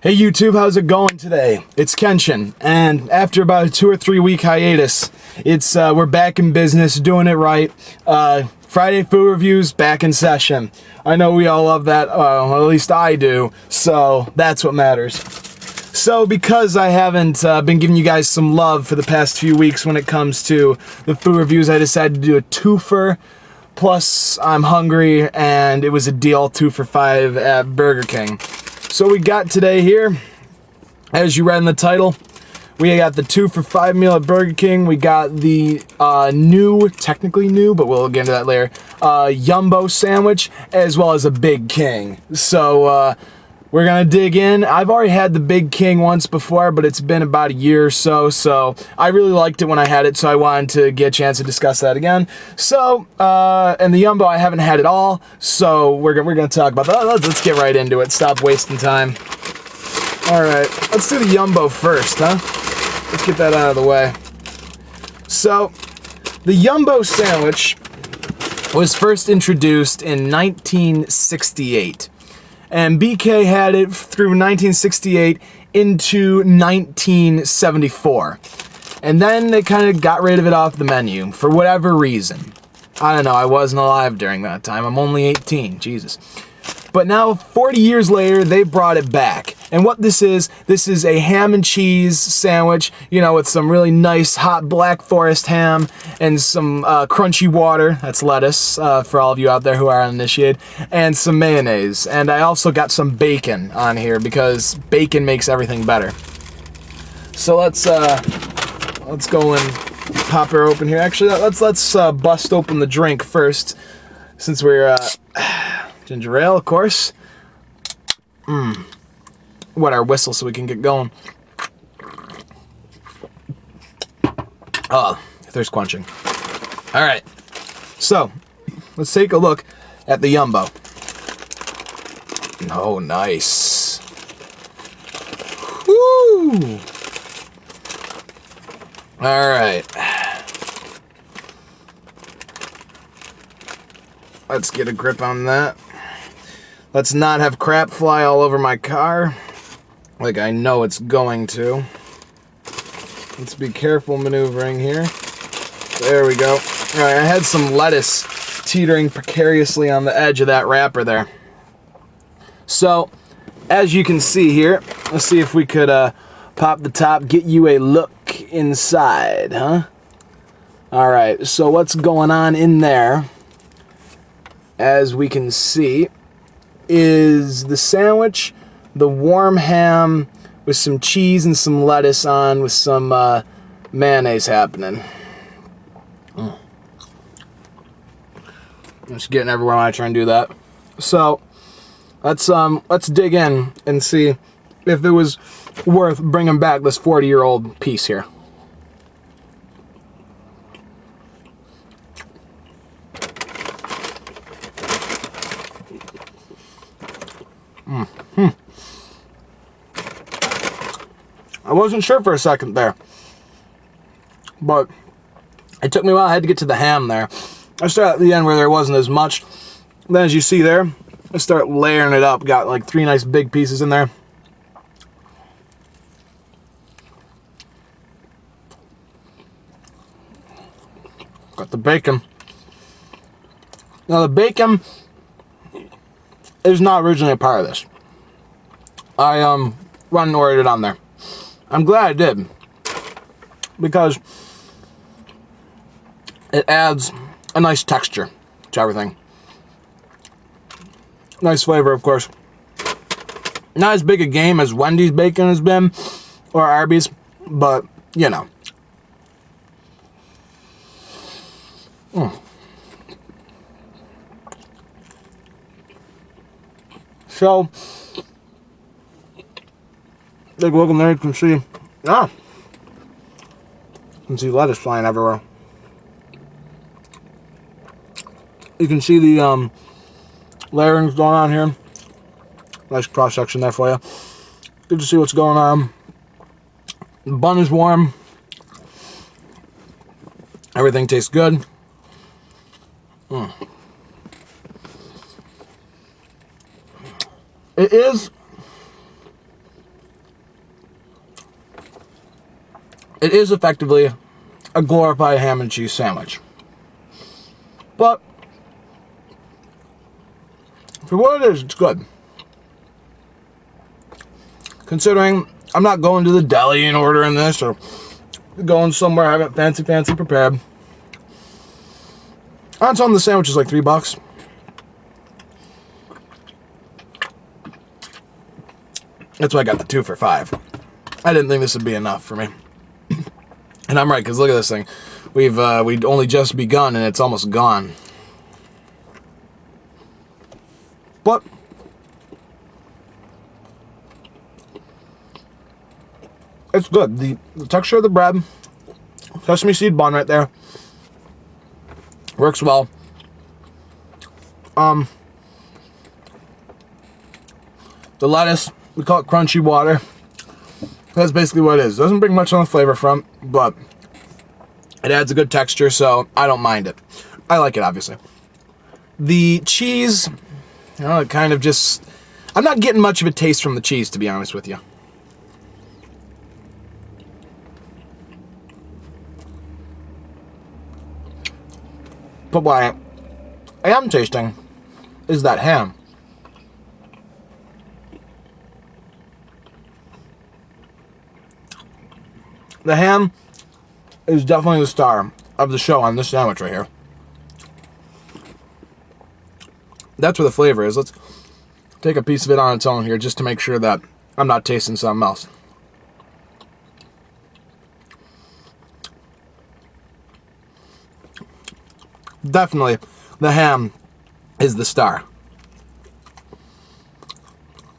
Hey YouTube, how's it going today? It's Kenshin, and after about a 2 or 3 week hiatus, we're back in business, doing it right. Friday food reviews back in session. I know we all love that, at least I do, so that's what matters. So because I haven't been giving you guys some love for the past few weeks when it comes to the food reviews, I decided to do a twofer. Plus, I'm hungry, and it was a deal 2 for $5 at Burger King. So we got today here, as you read in the title, we got the 2 for $5 meal at Burger King. We got the technically new, but we'll get into that later, Yumbo sandwich, as well as a Big King. So we're gonna dig in. I've already had the Big King once before, but it's been about a year or so, so I really liked it when I had it, so I wanted to get a chance to discuss that again. So, and the Yumbo I haven't had at all, so we're gonna talk about that. Let's get right into it. Stop wasting time. Alright, let's do the Yumbo first, huh? Let's get that out of the way. So, the Yumbo sandwich was first introduced in 1968. And BK had it through 1968 into 1974. And then they kind of got rid of it off the menu for whatever reason. I don't know, I wasn't alive during that time. I'm only 18, Jesus. But now, 40 years later, they brought it back. And what this is a ham and cheese sandwich, you know, with some really nice hot Black Forest ham and some crunchy water, that's lettuce, for all of you out there who are uninitiated, and some mayonnaise. And I also got some bacon on here because bacon makes everything better. So let's go and pop her open here. Actually, let's bust open the drink first, since we're ginger ale, of course. Wet our whistle so we can get going. Oh, thirst quenching. All right, so let's take a look at the Yumbo. Oh, nice. Woo! All right. Let's get a grip on that. Let's not have crap fly all over my car, like I know it's going to. Let's be careful maneuvering here. There we go. All right, I had some lettuce teetering precariously on the edge of that wrapper there. So, as you can see here, let's see if we could pop the top, get you a look inside, huh? All right, so what's going on in there, as we can see, is the sandwich, the warm ham with some cheese and some lettuce on with some mayonnaise happening. Just getting everywhere when I try and do that. So let's dig in and see if it was worth bringing back this 40-year-old piece here. I wasn't sure for a second there, but it took me a while. I had to get to the ham there. I started at the end where there wasn't as much. Then, as you see there, I start layering it up. Got like 3 nice big pieces in there. Got the bacon. Now, the bacon is not originally a part of this. I run and ordered it on there. I'm glad I did, because it adds a nice texture to everything. Nice flavor, of course. Not as big a game as Wendy's bacon has been, or Arby's, but, you know. So, take a look in there, you can see, you can see lettuce flying everywhere. You can see the layerings going on here. Nice cross section there for you. Good to see what's going on. The bun is warm. Everything tastes good. It is it is effectively a glorified ham and cheese sandwich. But for what it is, it's good. Considering I'm not going to the deli and ordering this or going somewhere having it fancy prepared. On its own, the sandwich is like $3. That's why I got the 2 for $5. I didn't think this would be enough for me. And I'm right, because look at this thing. We'd only just begun and it's almost gone. But it's good. The texture of the bread, sesame seed bun right there, works well. The lettuce, we call it crunchy water. That's basically what it is. Doesn't bring much on the flavor front, but it adds a good texture, so I don't mind it. I like it, obviously. The cheese, it kind of just... I'm not getting much of a taste from the cheese, to be honest with you. But what I am tasting is that ham. The ham is definitely the star of the show on this sandwich right here. That's where the flavor is. Let's take a piece of it on its own here just to make sure that I'm not tasting something else. Definitely, the ham is the star.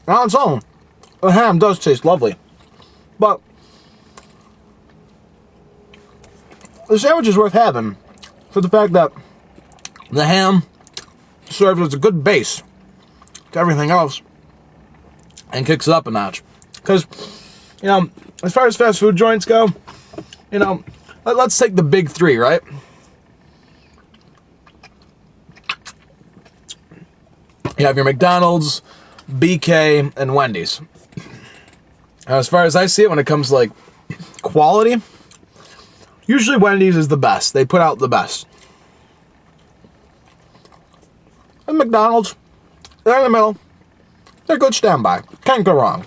On its own, the ham does taste lovely. But the sandwich is worth having for the fact that the ham serves as a good base to everything else and kicks it up a notch. Because, as far as fast food joints go, let's take the big three, right? You have your McDonald's, BK, and Wendy's. As far as I see it, when it comes to like quality, usually Wendy's is the best. They put out the best. And McDonald's, they're in the middle. They're good standby. Can't go wrong.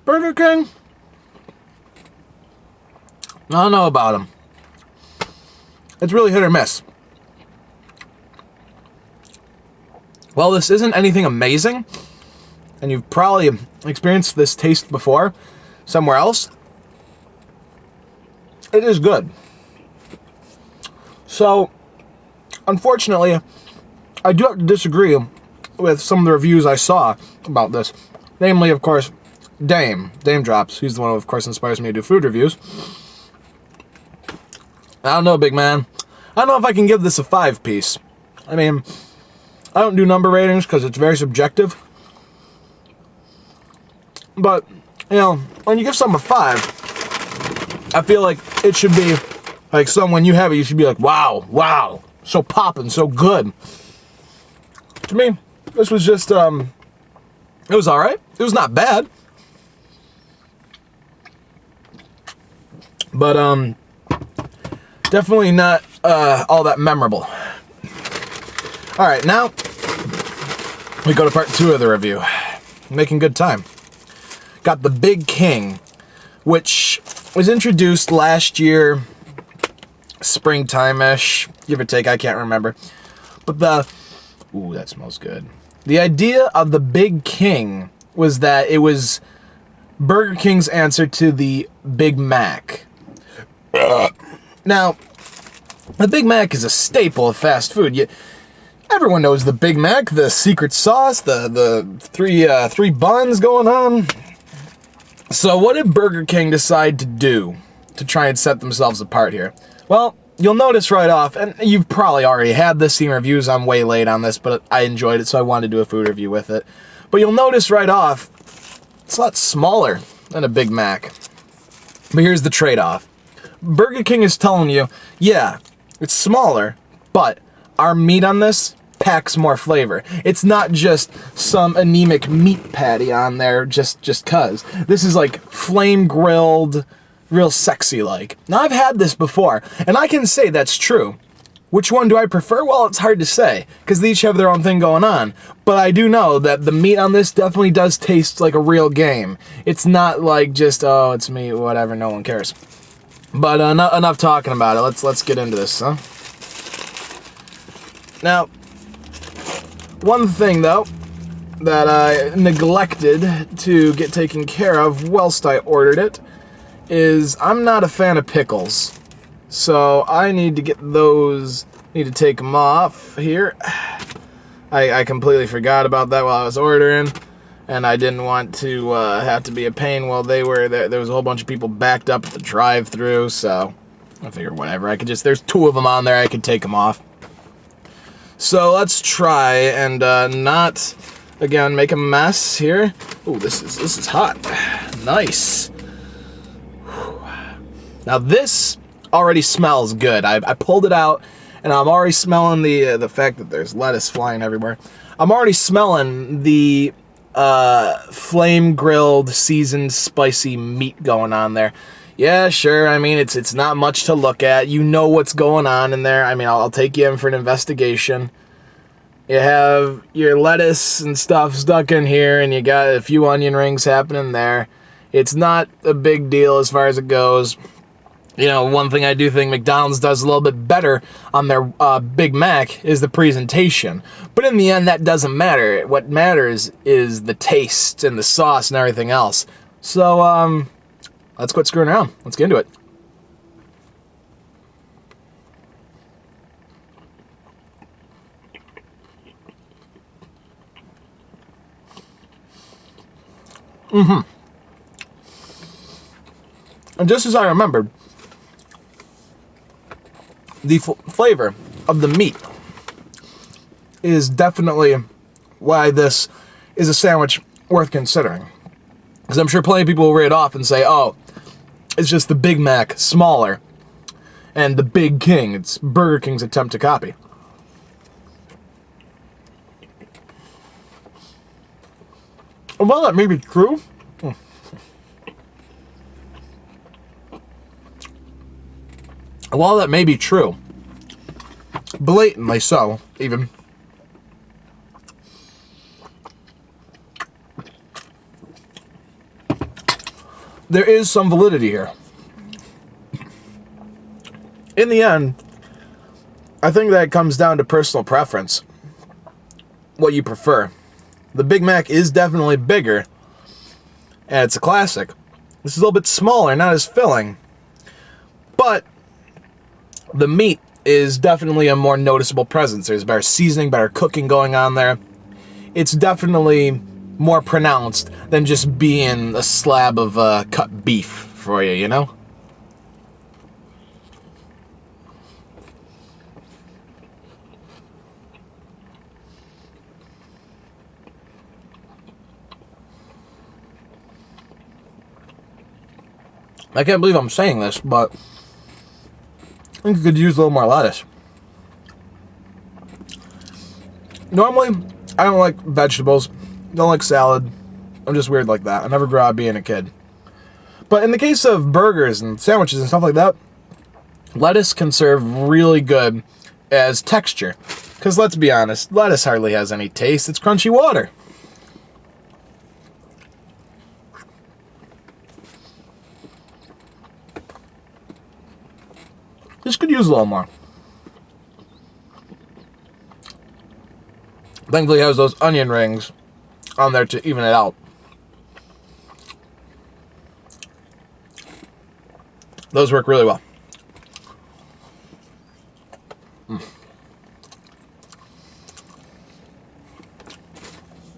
Burger King, I don't know about them. It's really hit or miss. Well, this isn't anything amazing, and you've probably experienced this taste before somewhere else. It is good. So, unfortunately, I do have to disagree with some of the reviews I saw about this. Namely, of course, Dame Drops. He's the one who, of course, inspires me to do food reviews. I don't know, big man. I don't know if I can give this a 5-piece. I mean, I don't do number ratings because it's very subjective. But, when you give something a 5, I feel like it should be like when you have it, you should be like, wow, so poppin', so good. To me, this was just, it was alright. It was not bad. But, definitely not, all that memorable. Alright, now, we go to part 2 of the review. Making good time. Got the Big King, which was introduced last year, springtime-ish, give or take, I can't remember. But ooh, that smells good. The idea of the Big King was that it was Burger King's answer to the Big Mac. Now, the Big Mac is a staple of fast food. Everyone knows the Big Mac, the secret sauce, the three buns going on. So what did Burger King decide to do to try and set themselves apart here? Well, you'll notice right off, and you've probably already had this, seen reviews, I'm way late on this, but I enjoyed it, so I wanted to do a food review with it. But you'll notice right off, it's a lot smaller than a Big Mac. But here's the trade-off. Burger King is telling you, yeah, it's smaller, but our meat on this packs more flavor. It's not just some anemic meat patty on there just cuz. This is like flame grilled, real sexy like. Now I've had this before, and I can say that's true. Which one do I prefer? Well, it's hard to say, because they each have their own thing going on. But I do know that the meat on this definitely does taste like a real game. It's not like just, oh, it's meat, whatever, no one cares. But enough talking about it. Let's get into this, huh? Now, one thing, though, that I neglected to get taken care of whilst I ordered it is I'm not a fan of pickles. So I need to get those, need to take them off here. I completely forgot about that while I was ordering, and I didn't want to have to be a pain while they were there. There was a whole bunch of people backed up at the drive-thru, so I figured whatever. I could just, there's 2 of them on there, I could take them off. So let's try and not, again, make a mess here. Ooh, this is hot. Nice. Now this already smells good. I pulled it out, and I'm already smelling the fact that there's lettuce flying everywhere. I'm already smelling the flame grilled, seasoned, spicy meat going on there. Yeah, sure. I mean, it's not much to look at. You know what's going on in there. I mean, I'll take you in for an investigation. You have your lettuce and stuff stuck in here, and you got a few onion rings happening there. It's not a big deal as far as it goes. You know, one thing I do think McDonald's does a little bit better on their Big Mac is the presentation. But in the end, that doesn't matter. What matters is the taste and the sauce and everything else. So, let's quit screwing around. Let's get into it. And just as I remembered, the flavor of the meat is definitely why this is a sandwich worth considering. Because I'm sure plenty of people will read it off and say, oh, it's just the Big Mac smaller and the Big King. It's Burger King's attempt to copy. And while that may be true, blatantly so, even, there is some validity here. In the end, I think that comes down to personal preference, what you prefer. The Big Mac is definitely bigger, and it's a classic. This is a little bit smaller, not as filling, but the meat is definitely a more noticeable presence. There's better seasoning, better cooking going on there. It's definitely more pronounced than just being a slab of cut beef for you, you know? I can't believe I'm saying this, but I think you could use a little more lettuce. Normally, I don't like vegetables, don't like salad. I'm just weird like that. I never grew up being a kid. But in the case of burgers and sandwiches and stuff like that, lettuce can serve really good as texture. Because let's be honest, lettuce hardly has any taste. It's crunchy water. This could use a little more. Thankfully, it has those onion rings on there to even it out. Those work really well.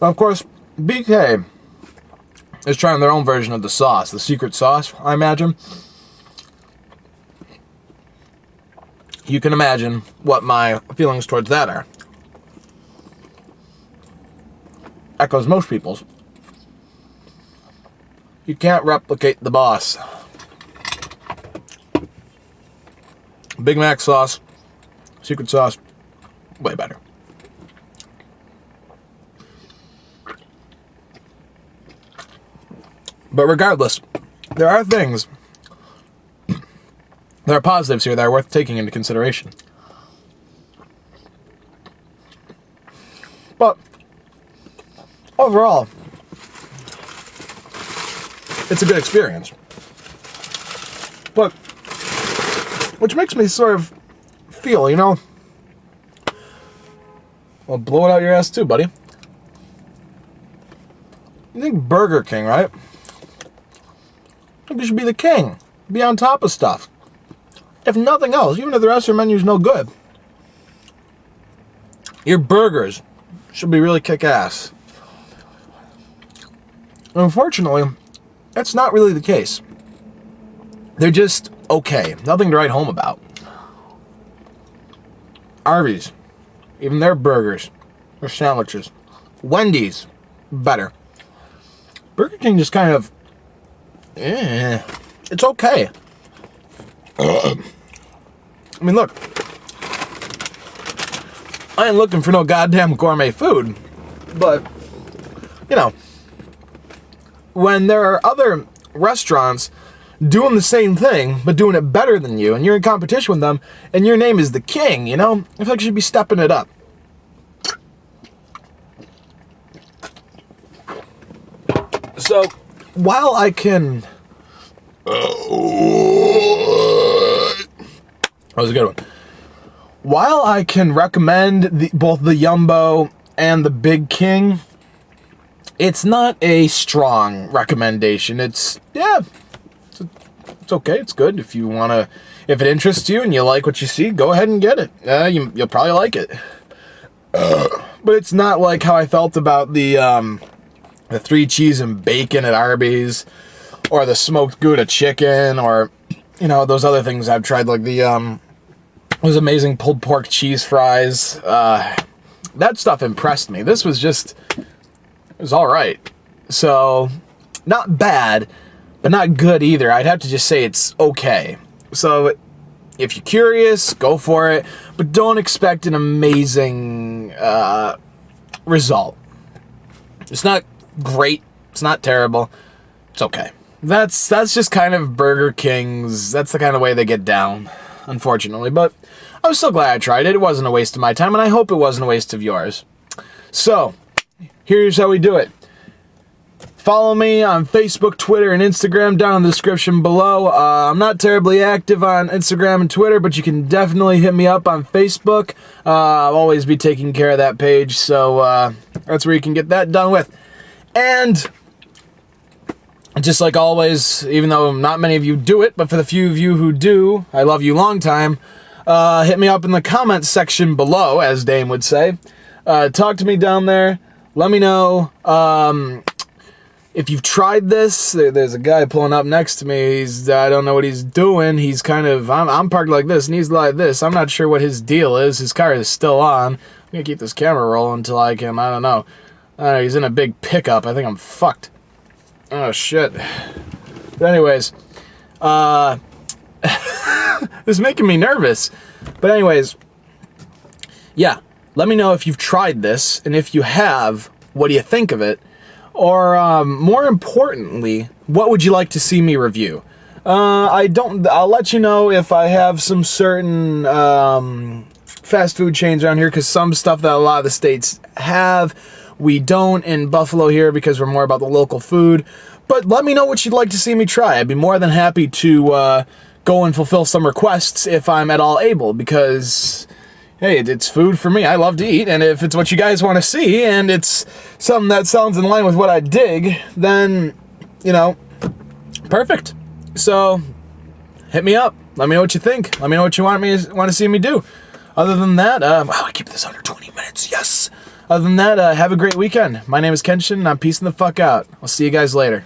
Now, of course, BK is trying their own version of the sauce, the secret sauce, I imagine. You can imagine what my feelings towards that are. Echoes most people's. You can't replicate the boss. Big Mac sauce, secret sauce, way better. But regardless, there are things there are positives here that are worth taking into consideration. But overall, it's a good experience. But which makes me sort of feel, you know, well, blow it out your ass too, buddy. You think Burger King, right? I think you should be the king. Be on top of stuff. If nothing else, even if the rest of your menu's no good, your burgers should be really kick-ass. Unfortunately, that's not really the case. They're just okay. Nothing to write home about. Arby's, even their burgers or sandwiches. Wendy's, better. Burger King just kind of, it's okay. I mean, look, I ain't looking for no goddamn gourmet food, but, you know, when there are other restaurants doing the same thing, but doing it better than you, and you're in competition with them, and your name is the king, you know, I feel like you should be stepping it up. So, while I can... that was a good one. While I can recommend both the Yumbo and the Big King, it's not a strong recommendation. It's okay. It's good. If you want to, if it interests you and you like what you see, go ahead and get it. You'll probably like it. But it's not like how I felt about the 3 cheese and bacon at Arby's, or the smoked Gouda chicken, or, you know, those other things I've tried, like those amazing pulled pork cheese fries. That stuff impressed me. This was just, it was all right. So, not bad, but not good either. I'd have to just say it's okay. So, if you're curious, go for it, but don't expect an amazing result. It's not great. It's not terrible. It's okay. That's just kind of Burger King's, that's the kind of way they get down, unfortunately. But I was so glad I tried it. It wasn't a waste of my time, and I hope it wasn't a waste of yours. So, here's how we do it. Follow me on Facebook, Twitter, and Instagram down in the description below. I'm not terribly active on Instagram and Twitter, but you can definitely hit me up on Facebook. I'll always be taking care of that page, so that's where you can get that done with. And just like always, even though not many of you do it, but for the few of you who do, I love you long time, hit me up in the comments section below, as Dame would say. Talk to me down there. Let me know if you've tried this. There's a guy pulling up next to me. I don't know what he's doing. He's kind of, I'm parked like this, and he's like this. I'm not sure what his deal is. His car is still on. I'm going to keep this camera rolling until I can, I don't know. He's in a big pickup. I think I'm fucked. Oh, shit. But anyways, this is making me nervous. But anyways, yeah, let me know if you've tried this, and if you have, what do you think of it? Or, more importantly, what would you like to see me review? I'll let you know if I have some certain, fast food chains around here, because some stuff that a lot of the states have, we don't in Buffalo here, because we're more about the local food. But let me know what you'd like to see me try. I'd be more than happy to go and fulfill some requests if I'm at all able, because, hey, it's food for me. I love to eat, and if it's what you guys want to see, and it's something that sounds in line with what I dig, then, you know, perfect. So, hit me up. Let me know what you think. Let me know what you want to see me do. Other than that, wow, I keep this under 20 minutes, yes! Other than that, have a great weekend. My name is Kenshin, and I'm peacing the fuck out. I'll see you guys later.